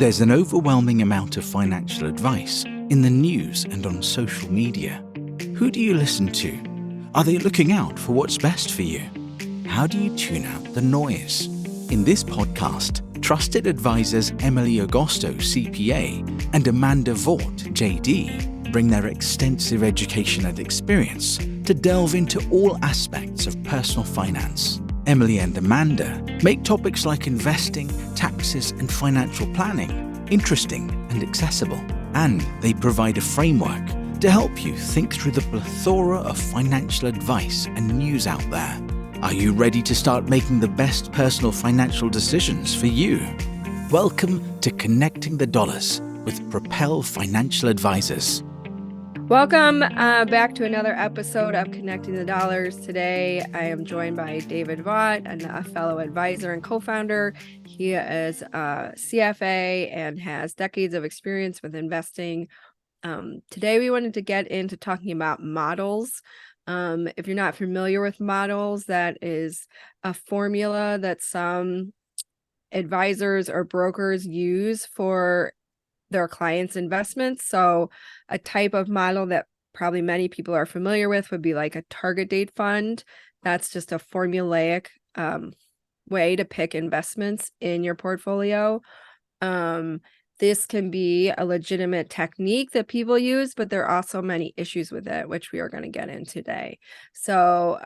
There's an overwhelming amount of financial advice in the news and on social media. Who do you listen to? Are they looking out for what's best for you? How do you tune out the noise? In this podcast, trusted advisors Emily Agosto, CPA, and Amanda Vaught, JD, bring their extensive education and experience to delve into all aspects of personal finance. Emily and Amanda make topics like investing, taxes, and financial planning interesting and accessible. And they provide a framework to help you think through the plethora of financial advice and news out there. Are you ready to start making the best personal financial decisions for you? Welcome to Connecting the Dollars with Propel Financial Advisors. Welcome back to another episode of Connecting the Dollars. Today, I am joined by David Vaught, a fellow advisor and co-founder. He is a CFA and has decades of experience with investing. Today, we wanted to get into talking about models. If you're not familiar with models, that is a formula that some advisors or brokers use for their clients' investments. So a type of model that probably many people are familiar with would be like a target date fund. That's just a formulaic way to pick investments in your portfolio. This can be a legitimate technique that people use, but there are also many issues with it, which we are going to get into today. So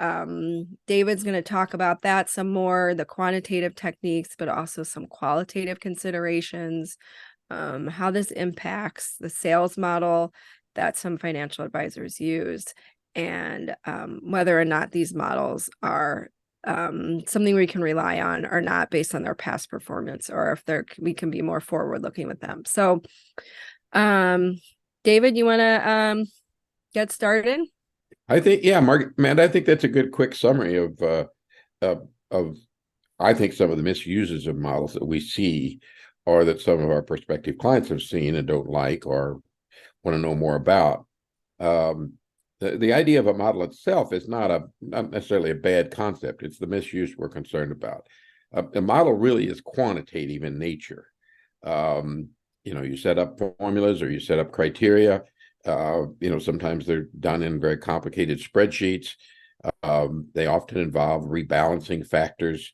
David's going to talk about that some more, the quantitative techniques, but also some qualitative considerations, how this impacts the sales model that some financial advisors use, and whether or not these models are something we can rely on or not based on their past performance, or if we can be more forward looking with them. So David, you want to get started? I think, yeah, Amanda, I think that's a good quick summary of I think some of the misuses of models that we see, or that some of our prospective clients have seen and don't like or want to know more about. The idea of a model itself is not necessarily a bad concept. It's the misuse we're concerned about. A model really is quantitative in nature. You set up formulas or you set up criteria. Sometimes they're done in very complicated spreadsheets. They often involve rebalancing factors,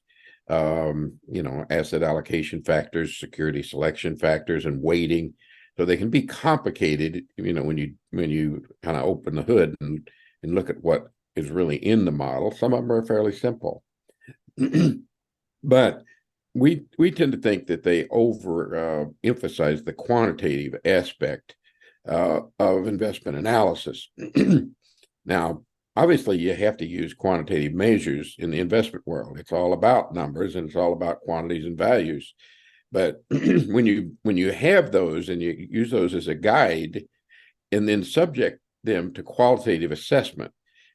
asset allocation factors, security selection factors, and weighting. So they can be complicated, when you kind of open the hood and look at what is really in the model. Some of them are fairly simple. But we tend to think that they emphasize the quantitative aspect of investment analysis. Now, obviously, you have to use quantitative measures in the investment world. It's all about numbers and it's all about quantities and values. But when you have those and you use those as a guide and then subject them to qualitative assessment,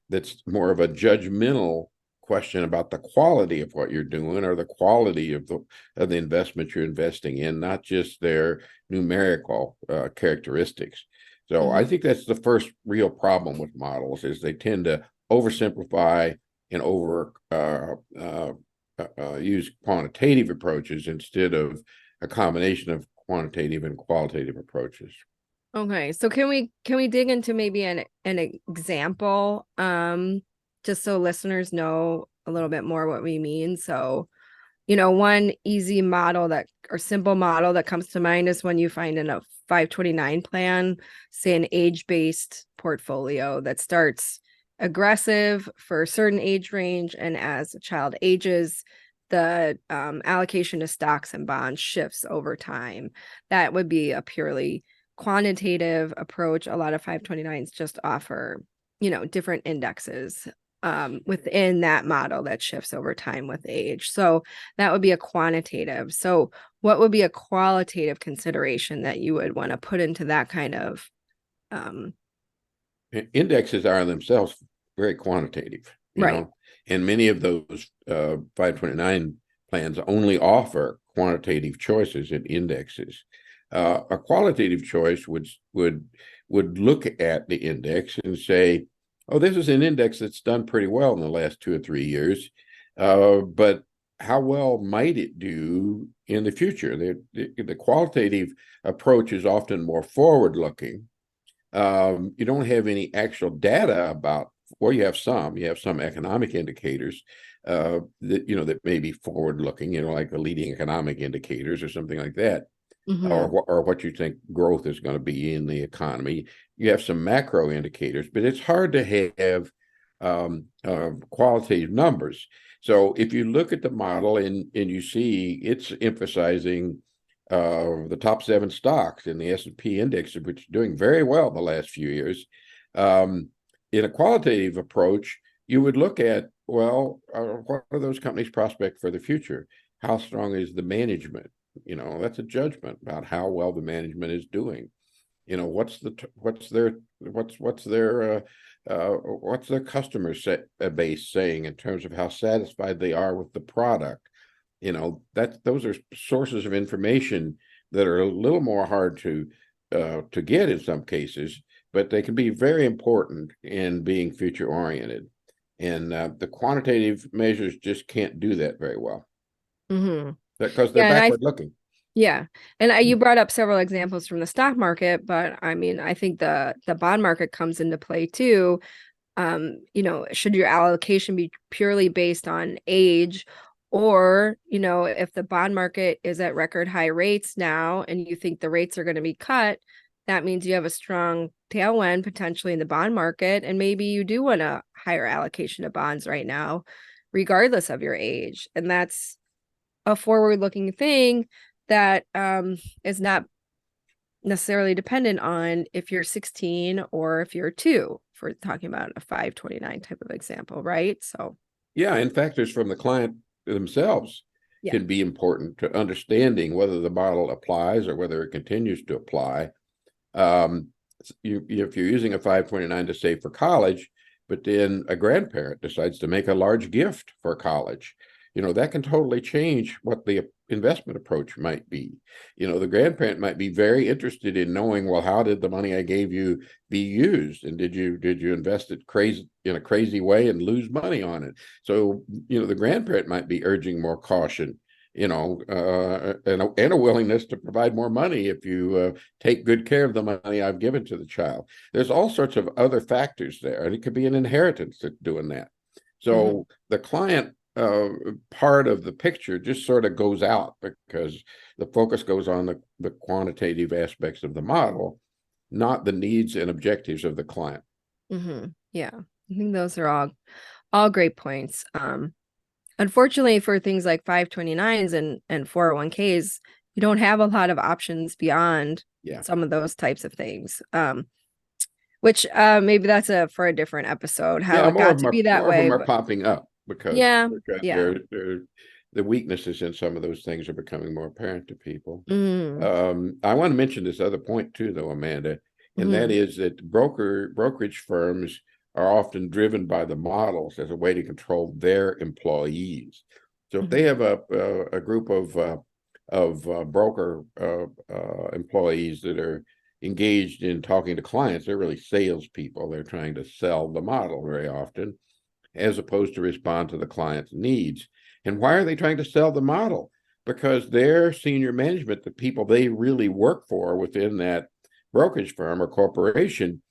that's more of a judgmental question about the quality of what you're doing or the quality of the investment you're investing in, not just their numerical characteristics. So I think that's the first real problem with models, is they tend to oversimplify and use quantitative approaches instead of a combination of quantitative and qualitative approaches. Okay, so can we dig into maybe an example, just so listeners know a little bit more what we mean? So, one easy model or simple model that comes to mind is when you find in a 529 plan, say an age-based portfolio that starts aggressive for a certain age range, and as a child ages, the allocation to stocks and bonds shifts over time. That would be a purely quantitative approach. A lot of 529s just offer, different indexes within that model that shifts over time with age. So that would be a quantitative. So what would be a qualitative consideration that you would want to put into that kind of indexes are themselves very quantitative, right? And many of those 529 plans only offer quantitative choices in indexes. A qualitative choice would look at the index and say, oh, this is an index that's done pretty well in the last 2 or 3 years, but how well might it do in the future? The qualitative approach is often more forward-looking. You don't have any actual data about, well, you have some economic indicators that may be forward-looking, like the leading economic indicators or something like that, or what you think growth is going to be in the economy. You have some macro indicators, but it's hard to have qualitative numbers. So if you look at the model and you see it's emphasizing the top 7 stocks in the S&P index, which are doing very well the last few years, in a qualitative approach, you would look at, well, what are those companies' prospects for the future? How strong is the management? That's a judgment about how well the management is doing. What's their customer base saying in terms of how satisfied they are with the product? Those are sources of information that are a little more hard to get in some cases, but they can be very important in being future oriented. And the quantitative measures just can't do that very well because they're backward looking. Yeah. And you brought up several examples from the stock market, but I mean, I think the bond market comes into play too. Should your allocation be purely based on age, or, if the bond market is at record high rates now and you think the rates are going to be cut, that means you have a strong tailwind potentially in the bond market. And maybe you do want a higher allocation of bonds right now, regardless of your age. And that's a forward-looking thing that is not necessarily dependent on if you're 16 or if you're 2, if we're talking about a 529 type of example, right? So yeah, and factors from the client themselves can be important to understanding whether the model applies or whether it continues to apply. If you're using a 529 to save for college, but then a grandparent decides to make a large gift for college, that can totally change what the investment approach might be. The grandparent might be very interested in knowing, well, how did the money I gave you be used? And did you invest it in a crazy way and lose money on it? So, the grandparent might be urging more caution, and a willingness to provide more money if you take good care of the money I've given to the child. There's all sorts of other factors there, and it could be an inheritance that's doing that. So the client part of the picture just sort of goes out because the focus goes on the quantitative aspects of the model, not the needs and objectives of the client. Yeah, I think those are all great points. Unfortunately, for things like 529s and 401ks, you don't have a lot of options beyond some of those types of things. Which maybe that's for a different episode, how it got to be that way. More of them are popping up because the weaknesses in some of those things are becoming more apparent to people. I want to mention this other point too, though, Amanda, and that is that brokerage firms are often driven by the models as a way to control their employees. So if they have a group of broker employees that are engaged in talking to clients, they're really salespeople. They're trying to sell the model very often, as opposed to respond to the client's needs. And why are they trying to sell the model? Because their senior management, the people they really work for within that brokerage firm or corporation,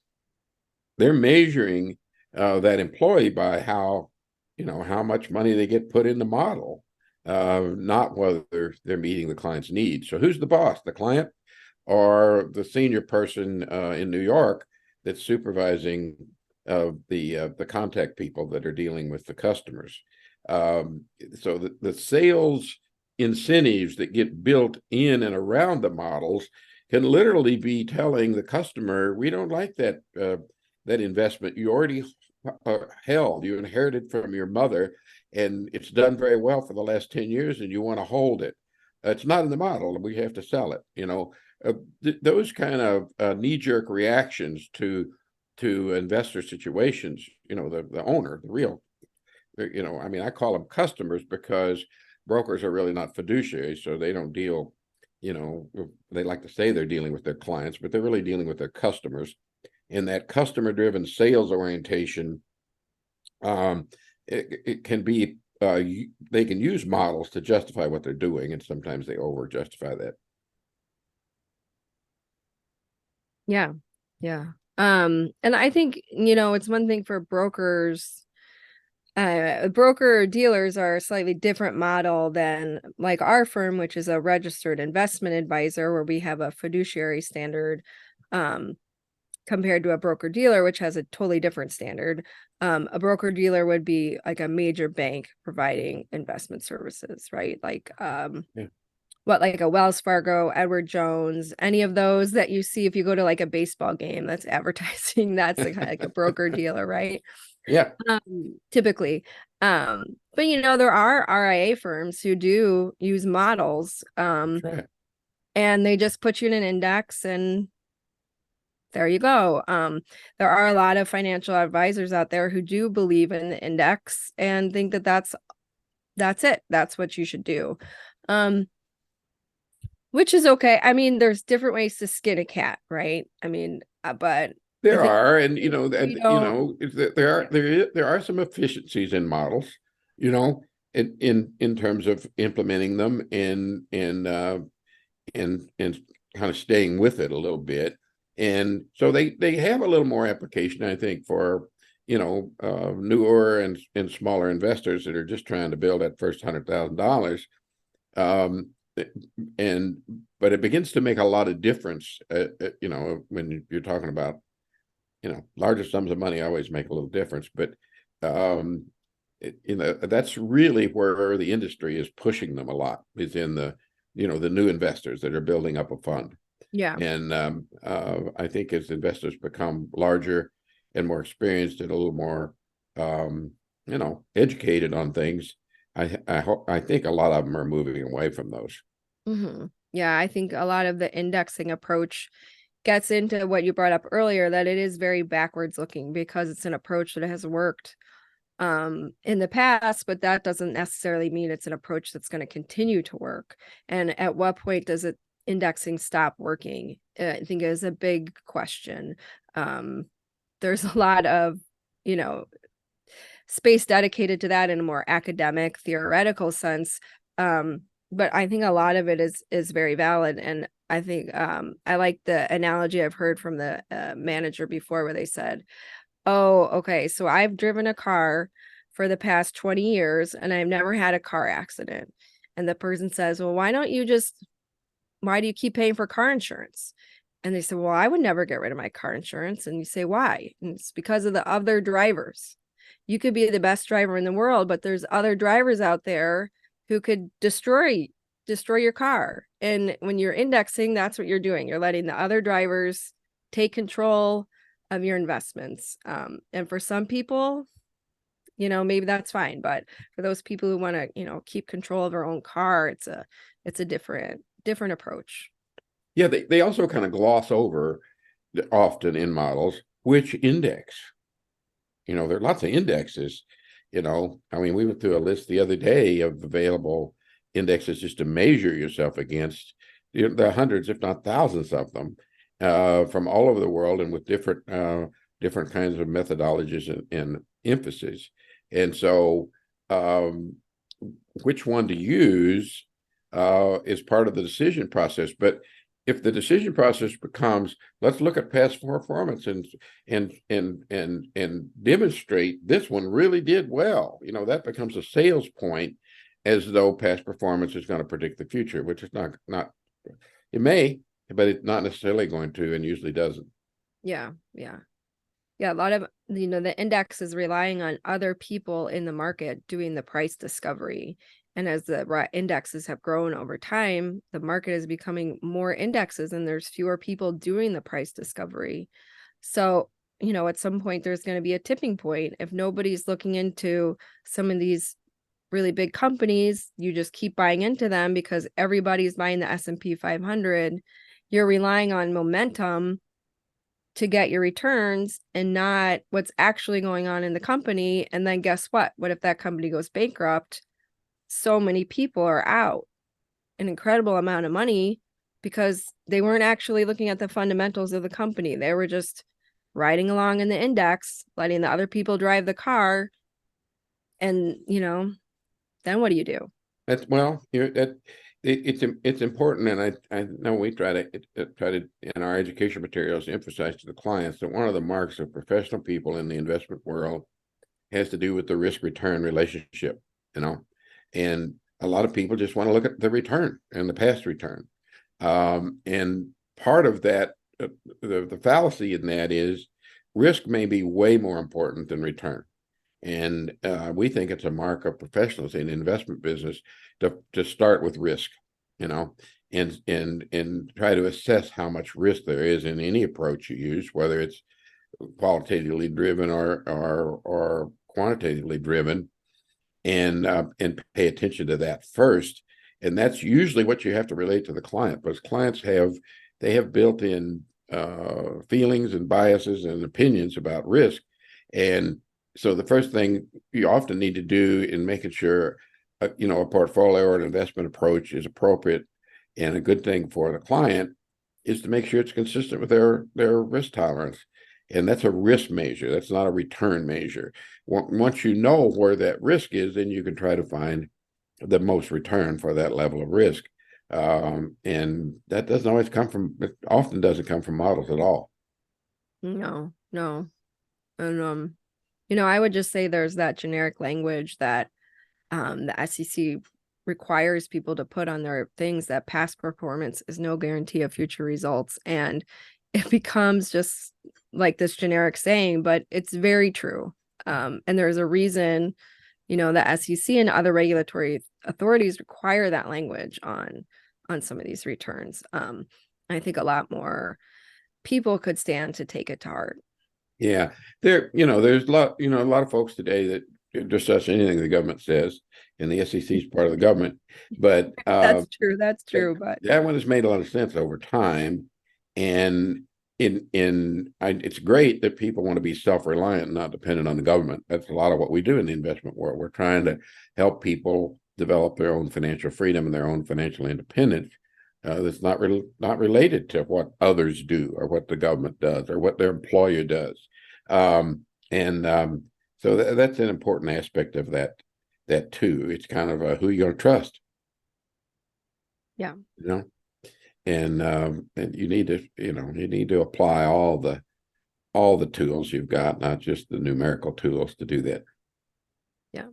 they're measuring that employee by how much money they get put in the model, not whether they're meeting the client's needs. So who's the boss, the client or the senior person in New York that's supervising the contact people that are dealing with the customers? So the sales incentives that get built in and around the models can literally be telling the customer, we don't like that investment you already held, you inherited from your mother, and it's done very well for the last 10 years, and you want to hold it. It's not in the model, and we have to sell it. Those kind of knee-jerk reactions to investor situations, the owner, the real, I call them customers because brokers are really not fiduciaries, so they don't deal, they like to say they're dealing with their clients, but they're really dealing with their customers. And that customer-driven sales orientation, it can be they can use models to justify what they're doing, and sometimes they over justify that. Yeah. Yeah. And I think, it's one thing for brokers. Broker dealers are a slightly different model than like our firm, which is a registered investment advisor, where we have a fiduciary standard, compared to a broker dealer, which has a totally different standard. A broker dealer would be like a major bank providing investment services, right? Like, like a Wells Fargo, Edward Jones, any of those that you see if you go to like a baseball game that's advertising, that's like a broker dealer, right? Yeah. Typically. But there are RIA firms who do use models. Right. And they just put you in an index and there you go. There are a lot of financial advisors out there who do believe in the index and think that that's it. That's what you should do. Which is okay. I mean, there's different ways to skin a cat, right? I mean, but there are, and there are some efficiencies in models, in terms of implementing them and kind of staying with it a little bit. And so they have a little more application, I think, for newer and smaller investors that are just trying to build that first $100,000. But it begins to make a lot of difference, when you're talking about, larger sums of money always make a little difference. But that's really where the industry is pushing them a lot, is in the new investors that are building up a fund. Yeah. And I think as investors become larger and more experienced and a little more, educated on things, I think a lot of them are moving away from those. Mm-hmm. Yeah, I think a lot of the indexing approach gets into what you brought up earlier, that it is very backwards looking because it's an approach that has worked in the past, but that doesn't necessarily mean it's an approach that's going to continue to work. And at what point does indexing stop working? I think is a big question. There's a lot of, space dedicated to that in a more academic, theoretical sense. But I think a lot of it is very valid. And I think I like the analogy I've heard from the manager before, where they said, oh, okay, so I've driven a car for the past 20 years and I've never had a car accident. And the person says, well, why do you keep paying for car insurance? And they said, well, I would never get rid of my car insurance. And you say, why? And it's because of the other drivers. You could be the best driver in the world, but there's other drivers out there who could destroy your car. And when you're indexing, that's what you're doing. You're letting the other drivers take control of your investments. And for some people, maybe that's fine. But for those people who want to, keep control of their own car, it's a different approach. Yeah, they also kind of gloss over often in models which index. There are lots of indexes. I mean, we went through a list the other day of available indexes just to measure yourself against. There are hundreds, if not thousands of them, from all over the world, and with different kinds of methodologies and emphasis. And so which one to use is part of the decision process. But if the decision process becomes, let's look at past performance and demonstrate this one really did well, that becomes a sales point, as though past performance is going to predict the future, which is not. It may, but it's not necessarily going to, and usually doesn't. Yeah. A lot of, the index is relying on other people in the market doing the price discovery. And as the indexes have grown over time, the market is becoming more indexes and there's fewer people doing the price discovery. So, at some point there's going to be a tipping point. If nobody's looking into some of these really big companies, you just keep buying into them because everybody's buying the S&P 500. You're relying on momentum to get your returns and not what's actually going on in the company. And then guess what? What if that company goes bankrupt? So many people are out an incredible amount of money because they weren't actually looking at the fundamentals of the company. They were just riding along in the index, letting the other people drive the car. And, then what do you do? That's well, it's important, and I know we try to in our education materials emphasize to the clients that one of the marks of professional people in the investment world has to do with the risk return relationship, and a lot of people just want to look at the return and the past return, and part of that, the fallacy in that is risk may be way more important than return. And we think it's a mark of professionals in the investment business to start with risk, and try to assess how much risk there is in any approach you use, whether it's qualitatively driven or quantitatively driven, and pay attention to that first. And that's usually what you have to relate to the client, because clients have built-in feelings and biases and opinions about risk. And so the first thing you often need to do in making sure, a portfolio or an investment approach is appropriate and a good thing for the client is to make sure it's consistent with their risk tolerance. And that's a risk measure. That's not a return measure. Once you know where that risk is, then you can try to find the most return for that level of risk. And that often doesn't come from models at all. No. And, I would just say there's that generic language that the SEC requires people to put on their things, that past performance is no guarantee of future results. And it becomes just like this generic saying, but it's very true. And there's a reason, the SEC and other regulatory authorities require that language on some of these returns. I think a lot more people could stand to take it to heart. Yeah, there's a lot of folks today that discuss anything the government says, and the SEC is part of the government. But that's true. But that one has made a lot of sense over time, and it's great that people want to be self-reliant and not dependent on the government. That's a lot of what we do in the investment world. We're trying to help people develop their own financial freedom and their own financial independence. That's not related to what others do or what the government does or what their employer does. So that's an important aspect of that too. It's kind of who you're going to trust. Yeah. And you need to apply all the tools you've got, not just the numerical tools to do that. Yeah.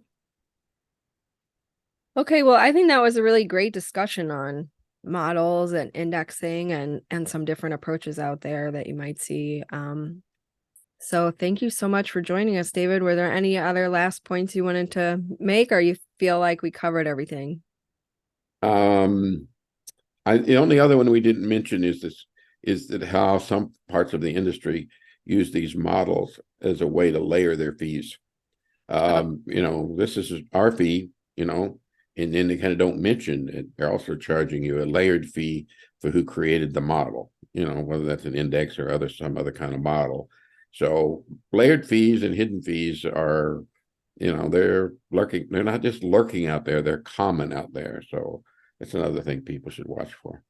Okay. Well, I think that was a really great discussion on models and indexing and some different approaches out there that you might see. So thank you so much for joining us, David. Were there any other last points you wanted to make, or you feel like we covered everything? The only other one we didn't mention is that how some parts of the industry use these models as a way to layer their fees. This is our fee, and then they kind of don't mention it. They're also charging you a layered fee for who created the model, whether that's an index or some other kind of model. So layered fees and hidden fees are, they're lurking. They're not just lurking out there. They're common out there. So that's another thing people should watch for.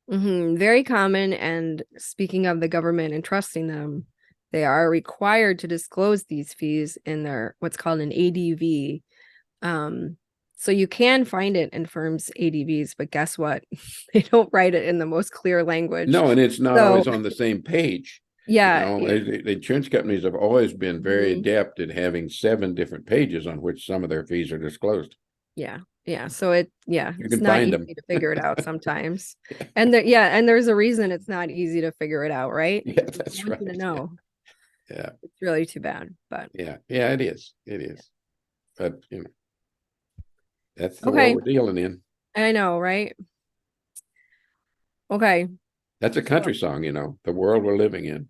Mm-hmm. Very common. And speaking of the government and trusting them, they are required to disclose these fees in their what's called an ADV. So you can find it in firms' ADVs, but guess what? They don't write it in the most clear language. No, and it's not always on the same page. Yeah. The insurance companies have always been very adept at having 7 different pages on which some of their fees are disclosed. Yeah. So it's not find easy them. to figure it out sometimes. And there's a reason it's not easy to figure it out, right? Yeah, that's right. To know. Yeah. It's really too bad, but yeah, it is. But that's the world we're dealing in. I know, right? Okay. That's a country song, the world we're living in.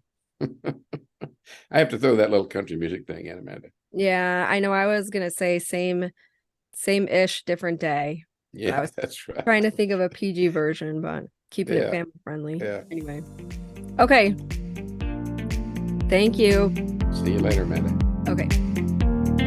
I have to throw that little country music thing in, Amanda. Yeah, I know. I was gonna say same-ish, different day. Yeah, that's right. Trying to think of a PG version, but keeping it family friendly. Yeah. Anyway. Okay. Thank you. See you later, Amanda. Okay.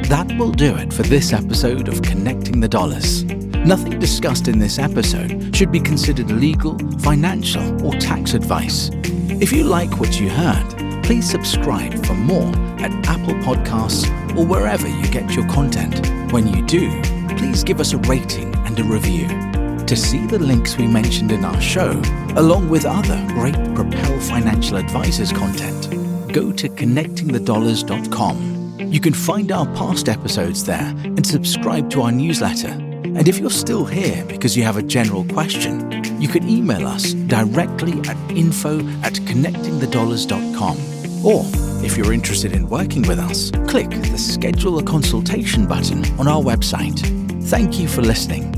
That will do it for this episode of Connecting the Dollars. Nothing discussed in this episode should be considered legal, financial, or tax advice. If you like what you heard, please subscribe for more at Apple Podcasts or wherever you get your content. When you do, please give us a rating and a review. To see the links we mentioned in our show, along with other great Propel Financial Advisors content, go to connectingthedollars.com. You can find our past episodes there and subscribe to our newsletter. And if you're still here because you have a general question, you can email us directly at info@connectingthedollars.com. Or, if you're interested in working with us, click the Schedule a Consultation button on our website. Thank you for listening.